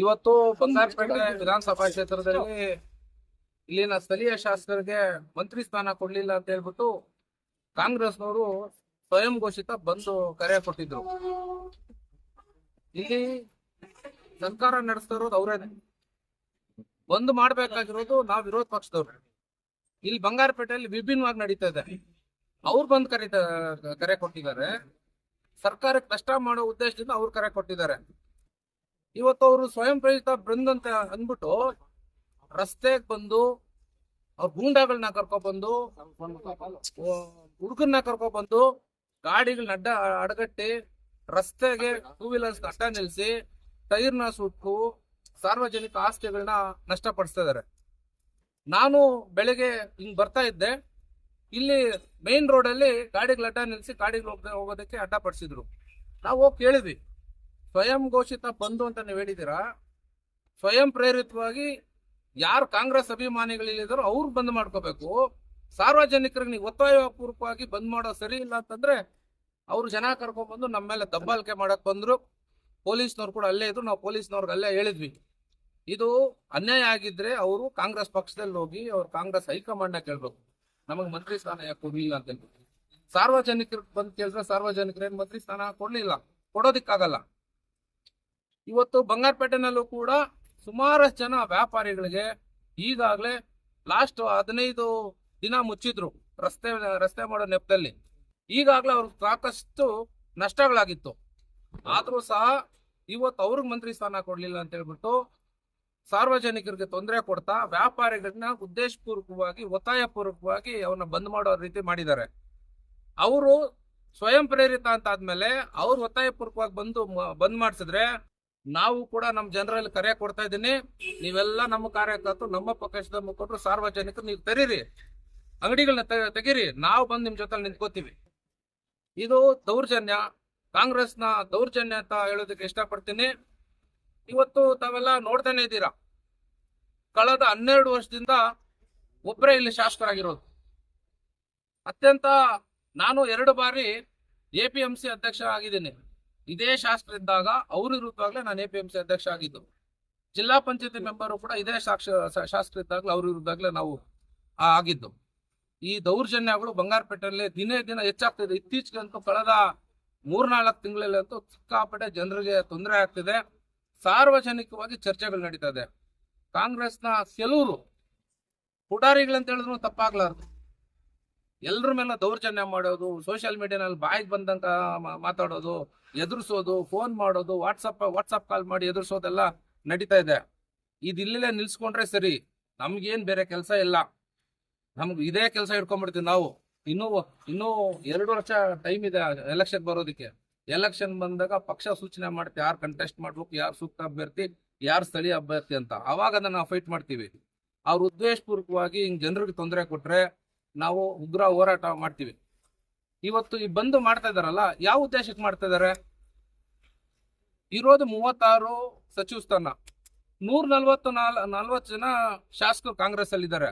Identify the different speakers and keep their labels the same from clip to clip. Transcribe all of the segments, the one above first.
Speaker 1: ಇವತ್ತು ಬಂಗಾರಪೇಟೆ ವಿಧಾನಸಭಾ ಕ್ಷೇತ್ರದಲ್ಲಿ ಇಲ್ಲಿನ ಸ್ಥಳೀಯ ಶಾಸಕರಿಗೆ ಮಂತ್ರಿ ಸ್ಥಾನ ಕೊಡ್ಲಿಲ್ಲ ಅಂತ ಹೇಳ್ಬಿಟ್ಟು ಕಾಂಗ್ರೆಸ್ನವರು ಸ್ವಯಂ ಘೋಷಿತ ಬಂದ್ ಕರೆ ಕೊಟ್ಟಿದ್ರು. ಇಲ್ಲಿ ಸರ್ಕಾರ ನಡೆಸ್ತಾ ಇರೋದು ಅವರೇನೆ, ಬಂದ್ ಮಾಡ್ಬೇಕಾಗಿರೋದು ನಾವು ವಿರೋಧ ಪಕ್ಷದವ್ರು. ಇಲ್ಲಿ ಬಂಗಾರಪೇಟೆಯಲ್ಲಿ ವಿಭಿನ್ನವಾಗಿ ನಡೀತಾ ಇದೆ. ಅವ್ರು ಬಂದ್ ಕರೆ ಕೊಟ್ಟಿದ್ದಾರೆ. ಸರ್ಕಾರಕ್ಕೆ ನಷ್ಟ ಮಾಡೋ ಉದ್ದೇಶದಿಂದ ಅವ್ರು ಕರೆ ಕೊಟ್ಟಿದ್ದಾರೆ. ಇವತ್ತು ಅವರು ಸ್ವಯಂ ಪ್ರೇರಿತ ಬಂದ್ ಅಂತ ಅಂದ್ಬಿಟ್ಟು ರಸ್ತೆಗೆ ಬಂದು ಅವ್ರ ಗೂಂಡಾಗಳನ್ನ ಕರ್ಕೊಬಂದು ಹುಡುಗನ್ನ ಕರ್ಕೊಬಂದು ಗಾಡಿಗಳನ್ನ ಅಡಗಟ್ಟಿ ರಸ್ತೆಗೆ ಟೂ ವೀಲರ್ಸ್ ಅಡ್ಡ ನಿಲ್ಲಿಸಿ ಟೈರ್ನ ಸುಟ್ಟು ಸಾರ್ವಜನಿಕ ಆಸ್ತಿಗಳನ್ನ ನಷ್ಟಪಡಿಸ್ತಾ ಇದಾರೆ. ನಾನು ಬೆಳಗ್ಗೆ ಹಿಂಗ್ ಬರ್ತಾ ಇದ್ದೆ, ಇಲ್ಲಿ ಮೇನ್ ರೋಡ್ ಅಲ್ಲಿ ಗಾಡಿಗಳ ಅಡ್ಡ ನಿಲ್ಲಿಸಿ ಗಾಡಿಗಳು ಹೋಗೋದಕ್ಕೆ ಅಡ್ಡಪಡಿಸಿದ್ರು. ನಾವು ಹೋಗಿ ಕೇಳಿದ್ವಿ, ಸ್ವಯಂ ಘೋಷಿತ ಬಂಧು ಅಂತ ನೀವು ಹೇಳಿದ್ದೀರಾ, ಸ್ವಯಂ ಪ್ರೇರಿತವಾಗಿ ಯಾರು ಕಾಂಗ್ರೆಸ್ ಅಭಿಮಾನಿಗಳಿದ್ದಾರೋ ಅವ್ರು ಬಂದ್ ಮಾಡ್ಕೋಬೇಕು. ಸಾರ್ವಜನಿಕರಿಗೆ ನೀವು ಒತ್ತಾಯಪೂರ್ವಕವಾಗಿ ಬಂದ್ ಮಾಡೋ ಸರಿ ಇಲ್ಲ ಅಂತಂದ್ರೆ ಅವ್ರು ಜನ ಕರ್ಕೊಂಡ್ಬಂದು ನಮ್ಮ ಮೇಲೆ ದಬ್ಬಾಳಿಕೆ ಮಾಡಕ್ ಬಂದ್ರು. ಪೊಲೀಸ್ನವ್ರು ಕೂಡ ಅಲ್ಲೇ ಇದ್ರು. ನಾವು ಪೊಲೀಸ್ನವ್ರಿಗೆ ಅಲ್ಲೇ ಹೇಳಿದ್ವಿ, ಇದು ಅನ್ಯಾಯ ಆಗಿದ್ರೆ ಅವರು ಕಾಂಗ್ರೆಸ್ ಪಕ್ಷದಲ್ಲಿ ಹೋಗಿ ಅವ್ರು ಕಾಂಗ್ರೆಸ್ ಹೈಕಮಾಂಡ್ನ ಕೇಳ್ಬೇಕು, ನಮಗೆ ಮಂತ್ರಿ ಸ್ಥಾನ ಯಾಕೆ ಕೊಡ್ಲಿಲ್ಲ ಅಂತ ಹೇಳ್ಬಿಟ್ಟು. ಸಾರ್ವಜನಿಕರಿಗೆ ಬಂದ್ ಕೇಳಿದ್ರೆ ಸಾರ್ವಜನಿಕರೇನು ಮಂತ್ರಿ ಸ್ಥಾನ ಕೊಡ್ಲಿಲ್ಲ, ಕೊಡೋದಿಕ್ಕಾಗಲ್ಲ. ಇವತ್ತು ಬಂಗಾರಪೇಟೆನಲ್ಲೂ ಕೂಡ ಸುಮಾರಷ್ಟು ಜನ ವ್ಯಾಪಾರಿಗಳಿಗೆ ಈಗಾಗಲೇ ಲಾಸ್ಟ್ 15 ದಿನ ಮುಚ್ಚಿದ್ರು ರಸ್ತೆ ಮಾಡೋ ನೆಪದಲ್ಲಿ. ಈಗಾಗಲೇ ಅವ್ರಿಗೆ ಸಾಕಷ್ಟು ನಷ್ಟಗಳಾಗಿತ್ತು. ಆದ್ರೂ ಸಹ ಇವತ್ತು ಅವ್ರಿಗೆ ಮಂತ್ರಿ ಸ್ಥಾನ ಕೊಡ್ಲಿಲ್ಲ ಅಂತ ಹೇಳ್ಬಿಟ್ಟು ಸಾರ್ವಜನಿಕರಿಗೆ ತೊಂದರೆ ಕೊಡ್ತಾ ವ್ಯಾಪಾರಿಗಳನ್ನ ಉದ್ದೇಶಪೂರ್ವಕವಾಗಿ ಒತ್ತಾಯಪೂರ್ವಕವಾಗಿ ಅವ್ರನ್ನ ಬಂದ್ ಮಾಡೋ ರೀತಿ ಮಾಡಿದ್ದಾರೆ. ಅವರು ಸ್ವಯಂ ಪ್ರೇರಿತ ಅಂತ ಆದ್ಮೇಲೆ ಅವ್ರು ಒತ್ತಾಯಪೂರ್ವಕವಾಗಿ ಬಂದ್ ಮಾಡಿಸಿದ್ರೆ ನಾವು ಕೂಡ ನಮ್ಮ ಜನರಲ್ಲಿ ಕರೆ ಕೊಡ್ತಾ ಇದ್ದೀನಿ, ನೀವೆಲ್ಲ ನಮ್ಮ ಕಾರ್ಯಕರ್ತರು, ನಮ್ಮ ಪಕ್ಷದ ಮುಖಂಡರು, ಸಾರ್ವಜನಿಕರು ನೀವು ತೆರೀರಿ, ಅಂಗಡಿಗಳನ್ನ ತೆಗೀರಿ, ನಾವು ಬಂದು ನಿಮ್ ಜೊತೆ ನಿಂತ್ಕೋತೀವಿ. ಇದು ದೌರ್ಜನ್ಯ, ಕಾಂಗ್ರೆಸ್ನ ದೌರ್ಜನ್ಯ ಅಂತ ಹೇಳೋದಕ್ಕೆ ಇಷ್ಟಪಡ್ತೀನಿ. ಇವತ್ತು ತಾವೆಲ್ಲ ನೋಡ್ತಾನೆ ಇದ್ದೀರಾ, ಕಳೆದ 12 ವರ್ಷದಿಂದ ಒಬ್ಬರೇ ಇಲ್ಲಿ ಶಾಸಕರಾಗಿರೋದು. ನಾನು 2 ಬಾರಿ APMC ಅಧ್ಯಕ್ಷ ಆಗಿದ್ದೀನಿ. ಇದೇ ಶಾಸಕರಿದ್ದಾಗ ಅವ್ರ ವಿರುದ್ಧವಾಗ್ಲೇ ನಾನು APMC ಅಧ್ಯಕ್ಷ ಆಗಿದ್ದು. ಜಿಲ್ಲಾ ಪಂಚಾಯತಿ ಮೆಂಬರು ಕೂಡ ಇದೇ ಶಾಸಕರಿದ್ದಾಗಲೇ ಅವ್ರ ವಿರುದ್ಧಾಗ್ಲೇ ನಾವು ಆಗಿದ್ದು. ಈ ದೌರ್ಜನ್ಯಗಳು ಬಂಗಾರಪೇಟೆಯಲ್ಲಿ ದಿನೇ ದಿನ ಹೆಚ್ಚಾಗ್ತಿದೆ. ಇತ್ತೀಚೆಗಂತೂ ಕಳೆದ 3-4 ತಿಂಗಳಲ್ಲಿ ಅಂತೂ ಸಿಕ್ಕಾಪಟ್ಟೆ ಜನರಿಗೆ ತೊಂದರೆ ಆಗ್ತಿದೆ. ಸಾರ್ವಜನಿಕವಾಗಿ ಚರ್ಚೆಗಳು ನಡೀತಾ ಇದೆ. ಕಾಂಗ್ರೆಸ್ನ ಕೆಲವರು ಪುಟಾರಿಗಳಂತ ಹೇಳಿದ್ರು ತಪ್ಪಾಗ್ಲಾರ್ದು ಎಲ್ರ ಮೇಲೆ ದೌರ್ಜನ್ಯ ಮಾಡೋದು, ಸೋಷಿಯಲ್ ಮೀಡಿಯಾನಲ್ಲಿ ಬಾಯಿಗೆ ಬಂದಂತ ಮಾತಾಡೋದು, ಎದುರಿಸೋದು, ಫೋನ್ ಮಾಡೋದು, ವಾಟ್ಸಪ್ ಕಾಲ್ ಮಾಡಿ ಎದುರಿಸೋದೆಲ್ಲ ನಡೀತಾ ಇದೆ. ಇದಿಲ್ಲೇ ನಿಲ್ಸ್ಕೊಂಡ್ರೆ ಸರಿ, ನಮ್ಗೇನ್ ಬೇರೆ ಕೆಲಸ ಇಲ್ಲ, ನಮ್ಗೆ ಇದೇ ಕೆಲಸ ಇಟ್ಕೊಂಡ್ಬಿಡ್ತೀವಿ ನಾವು. ಇನ್ನೂ 2 ವರ್ಷ ಟೈಮ್ ಇದೆ ಎಲೆಕ್ಷನ್ ಬರೋದಕ್ಕೆ. ಎಲೆಕ್ಷನ್ ಬಂದಾಗ ಪಕ್ಷ ಸೂಚನೆ ಮಾಡುತ್ತೆ ಯಾರು ಕಂಟೆಸ್ಟ್ ಮಾಡ್ಬೇಕು, ಯಾರು ಸೂಕ್ತ ಅಭ್ಯರ್ಥಿ, ಯಾರು ಸ್ಥಳೀಯ ಅಭ್ಯರ್ಥಿ ಅಂತ. ಅವಾಗ ನಾವು ಫೈಟ್ ಮಾಡ್ತೀವಿ. ಅವ್ರು ಉದ್ದೇಶಪೂರ್ವಕವಾಗಿ ಹಿಂಗ್ ಜನರಿಗೆ ತೊಂದರೆ ಕೊಟ್ರೆ ನಾವು ಉಗ್ರ ಹೋರಾಟ ಮಾಡ್ತೀವಿ. ಇವತ್ತು ಈ ಬಂದು ಮಾಡ್ತಾ ಇದಾರಲ್ಲ, ಯಾವ ಉದ್ದೇಶಕ್ಕೆ ಮಾಡ್ತಾ ಇದಾರೆ? ಇರೋದು 36 ಸಚಿವ ಸ್ಥಾನ, 140 ಜನ ಶಾಸಕರು ಕಾಂಗ್ರೆಸ್ ಅಲ್ಲಿ ಇದ್ದಾರೆ.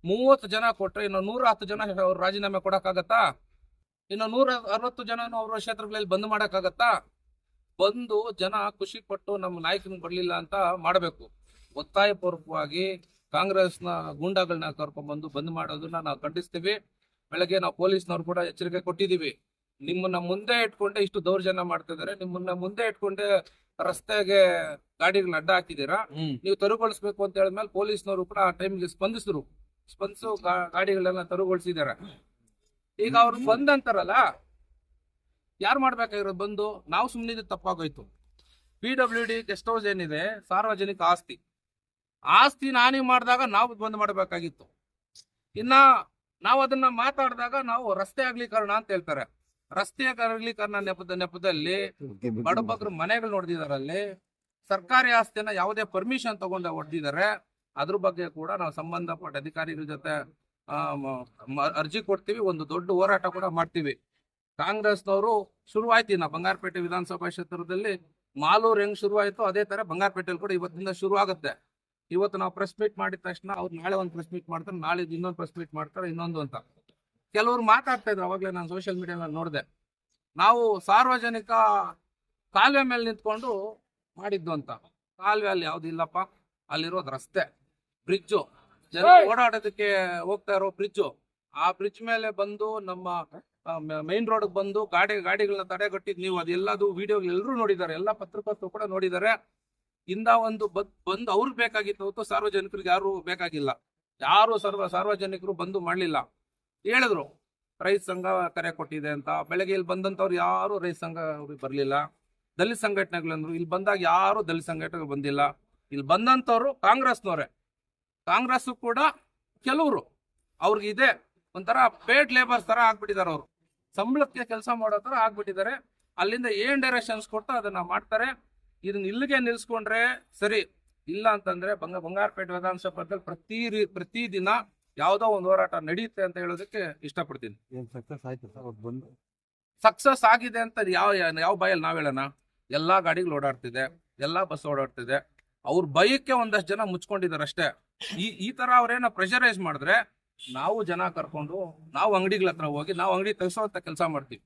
Speaker 1: 30 ಜನ ಕೊಟ್ರೆ ಇನ್ನು 110 ಜನ ಅವ್ರು ರಾಜೀನಾಮೆ ಕೊಡಕ್ಕಾಗತ್ತಾ? ಇನ್ನು 160 ಜನ ಅವ್ರ ಕ್ಷೇತ್ರಗಳಲ್ಲಿ ಬಂದ್ ಮಾಡಕ್ಕಾಗತ್ತಾ? ಬಂದು ಜನ ಖುಷಿ ಪಟ್ಟು ನಮ್ಮ ನಾಯಕನ ಬರ್ಲಿಲ್ಲ ಅಂತ ಮಾಡಬೇಕು. ಒತ್ತಾಯಪೂರ್ವಕವಾಗಿ ಕಾಂಗ್ರೆಸ್ನ ಗೂಂಡಾಗಳನ್ನ ಕರ್ಕೊಂಡ್ಬಂದು ಬಂದ್ ಮಾಡೋದನ್ನ ನಾವು ಖಂಡಿಸ್ತೀವಿ. ಬೆಳಗ್ಗೆ ನಾವು ಪೊಲೀಸ್ನವ್ರು ಕೂಡ ಎಚ್ಚರಿಕೆ ಕೊಟ್ಟಿದ್ದೀವಿ. ನಿಮ್ಮನ್ನ ಮುಂದೆ ಇಟ್ಕೊಂಡೆ ಇಷ್ಟು ದೌರ್ಜನ್ಯ ಮಾಡ್ತಿದ್ದಾರೆ, ನಿಮ್ಮನ್ನ ಮುಂದೆ ಇಟ್ಕೊಂಡೆ ರಸ್ತೆಗೆ ಗಾಡಿಗಳನ್ನ ಅಡ್ಡ ಹಾಕಿದೀರಾ, ನೀವು ತೆರವುಗೊಳಿಸ್ಬೇಕು ಅಂತ ಹೇಳಿದ್ಮೇಲೆ ಪೊಲೀಸ್ನವರು ಕೂಡ ಆ ಟೈಮ್ಗೆ ಸ್ಪಂದಿಸಿದ್ರು. ಗಾಡಿಗಳನ್ನ ತೆರವುಗೊಳಿಸಿದ್ದಾರೆ. ಈಗ ಅವ್ರು ಬಂದಂತಾರಲ್ಲ, ಯಾರು ಮಾಡ್ಬೇಕಾಗಿರೋದು ಬಂದು? ನಾವು ಸುಮ್ಮನಿದ್ದು ತಪ್ಪಾಗೋಯ್ತು. PWD ಗೆಸ್ಟ್ ಹೌಸ್ ಏನಿದೆ ಸಾರ್ವಜನಿಕ ಆಸ್ತಿ ನಾನೇ ಮಾಡಿದಾಗ ನಾವು ಬಂದ್ ಮಾಡಬೇಕಾಗಿತ್ತು. ಇನ್ನ ನಾವು ಅದನ್ನ ಮಾತಾಡಿದಾಗ ನಾವು ರಸ್ತೆ ಅಗಲೀಕರಣ ಅಂತ ಹೇಳ್ತಾರೆ. ರಸ್ತೆ ಅಗಲೀಕರಣ ನೆಪದಲ್ಲಿ ಬಡಬಗ್ರು ಮನೆಗಳು ನೋಡ್ದಿದಾರಲ್ಲಿ, ಸರ್ಕಾರಿ ಆಸ್ತಿಯನ್ನ ಯಾವುದೇ ಪರ್ಮಿಷನ್ ತಗೊಂಡ ಹೊಡೆದಿದ್ದಾರೆ. ಅದ್ರ ಬಗ್ಗೆ ಕೂಡ ನಾವು ಸಂಬಂಧಪಟ್ಟ ಅಧಿಕಾರಿಗಳ ಜೊತೆ ಅರ್ಜಿ ಕೊಡ್ತೀವಿ, ಒಂದು ದೊಡ್ಡ ಹೋರಾಟ ಕೂಡ ಮಾಡ್ತೀವಿ. ಕಾಂಗ್ರೆಸ್ನವರು ಶುರುವಾಯ್ತು. ನಾ ಬಂಗಾರಪೇಟೆ ವಿಧಾನಸಭಾ ಕ್ಷೇತ್ರದಲ್ಲಿ ಮಾಲೂರು ಹೆಂಗ್ ಶುರುವಾಯ್ತು ಅದೇ ತರ ಬಂಗಾರಪೇಟೆಯಲ್ಲಿ ಕೂಡ ಇವತ್ತಿಂದ ಶುರು ಆಗುತ್ತೆ. ಇವತ್ತು ನಾವು ಪ್ರೆಸ್ ಮೀಟ್ ಮಾಡಿದ ತಕ್ಷಣ ಅವ್ರು ನಾಳೆ ಒಂದು ಪ್ರೆಸ್ ಮೀಟ್ ಮಾಡ್ತಾರೆ, ನಾಳೆ ಇನ್ನೊಂದು ಪ್ರೆಸ್ ಮೀಟ್ ಮಾಡ್ತಾರೆ, ಇನ್ನೊಂದು ಅಂತ ಕೆಲವರು ಮಾತಾಡ್ತಾ ಇದ್ರು. ಅವಾಗಲೇ ನಾನು ಸೋಷಿಯಲ್ ಮೀಡಿಯಾದಲ್ಲಿ ನೋಡಿದೆ. ನಾವು ಸಾರ್ವಜನಿಕ ಕಾಲುವೆ ಮೇಲೆ ನಿಂತ್ಕೊಂಡು ಮಾಡಿದ್ದು ಅಂತ. ಕಾಲುವೆ ಅಲ್ಲಿ ಯಾವ್ದು ಇಲ್ಲಪ್ಪ, ಅಲ್ಲಿರೋದು ರಸ್ತೆ, ಬ್ರಿಡ್ಜು, ಜನ ಓಡಾಡೋದಕ್ಕೆ ಹೋಗ್ತಾ ಇರೋ ಬ್ರಿಡ್ಜು. ಆ ಬ್ರಿಡ್ಜ್ ಮೇಲೆ ಬಂದು ನಮ್ಮ ಮೈನ್ ರೋಡ್ ಬಂದು ಗಾಡಿಗಳನ್ನ ತಡೆಗಟ್ಟಿದ್ ನೀವು ಅದೆಲ್ಲದು ವಿಡಿಯೋ ಎಲ್ಲರೂ ನೋಡಿದ್ದಾರೆ, ಎಲ್ಲ ಪತ್ರಕರ್ತರು ಕೂಡ ನೋಡಿದ್ದಾರೆ. ಇಂದ ಒಂದು ಬಂದು ಅವ್ರಿಗೆ ಬೇಕಾಗಿತ್ತು ಹೊತ್ತು ಸಾರ್ವಜನಿಕರಿಗೆ ಯಾರು ಬೇಕಾಗಿಲ್ಲ. ಯಾರು ಸಾರ್ವಜನಿಕರು ಬಂದು ಮಾಡ್ಲಿಲ್ಲ. ಹೇಳಿದ್ರು ರೈತ ಸಂಘ ಕರೆ ಕೊಟ್ಟಿದೆ ಅಂತ. ಬೆಳಗ್ಗೆ ಇಲ್ಲಿ ಬಂದಂತವ್ರು ಯಾರು ರೈತ ಸಂಘ ಅವ್ರಿಗೆ ಬರ್ಲಿಲ್ಲ. ದಲಿತ ಸಂಘಟನೆಗಳಂದ್ರು, ಇಲ್ಲಿ ಬಂದಾಗ ಯಾರು ದಲಿತ ಸಂಘಟನೆಗಳು ಬಂದಿಲ್ಲ. ಇಲ್ಲಿ ಬಂದಂತವ್ರು ಕಾಂಗ್ರೆಸ್ನವ್ರೆ. ಕಾಂಗ್ರೆಸ್ ಕೂಡ ಕೆಲವರು ಅವ್ರಿಗೆ ಇದೆ ಒಂಥರ ಪೇಡ್ ಲೇಬರ್ಸ್ ತರ ಆಗ್ಬಿಟ್ಟಿದ್ದಾರೆ. ಅವರು ಸಂಬಳಕ್ಕೆ ಕೆಲಸ ಮಾಡೋ ತರ ಆಗ್ಬಿಟ್ಟಿದ್ದಾರೆ. ಅಲ್ಲಿಂದ ಏನ್ ಡೈರೆಕ್ಷನ್ಸ್ ಕೊಟ್ಟು ಅದನ್ನ ಮಾಡ್ತಾರೆ. ಇದನ್ನ ಇಲ್ಲಿಗೆ ನಿಲ್ಸ್ಕೊಂಡ್ರೆ ಸರಿ, ಇಲ್ಲ ಅಂತಂದ್ರೆ ಬಂಗಾರಪೇಟೆ ವಿಧಾನಸಭೆಯಲ್ಲಿ ಪ್ರತಿದಿನ ಯಾವ್ದೋ ಒಂದು ಹೋರಾಟ ನಡೆಯುತ್ತೆ ಅಂತ ಹೇಳೋದಕ್ಕೆ ಇಷ್ಟಪಡ್ತೀನಿ. ಸಕ್ಸಸ್ ಆಗಿದೆ ಅಂತ ಯಾವ ಬಾಯಲ್ಲಿ ನಾವ್ ಹೇಳೋಣ? ಎಲ್ಲಾ ಗಾಡಿಗಳು ಓಡಾಡ್ತಿದೆ, ಎಲ್ಲಾ ಬಸ್ ಓಡಾಡ್ತಿದೆ. ಅವ್ರ ಭಯಕ್ಕೆ ಒಂದಷ್ಟು ಜನ ಮುಚ್ಕೊಂಡಿದ್ದಾರೆ ಅಷ್ಟೇ. ಈ ತರ ಅವ್ರೇನ ಪ್ರೆಷರೈಸ್ ಮಾಡಿದ್ರೆ ನಾವು ಜನ ಕರ್ಕೊಂಡು ನಾವು ಅಂಗಡಿಗಳ ಹತ್ರ ಹೋಗಿ ನಾವು ಅಂಗಡಿ ತೆಗೆಸೋಂತ ಕೆಲಸ ಮಾಡ್ತೀವಿ.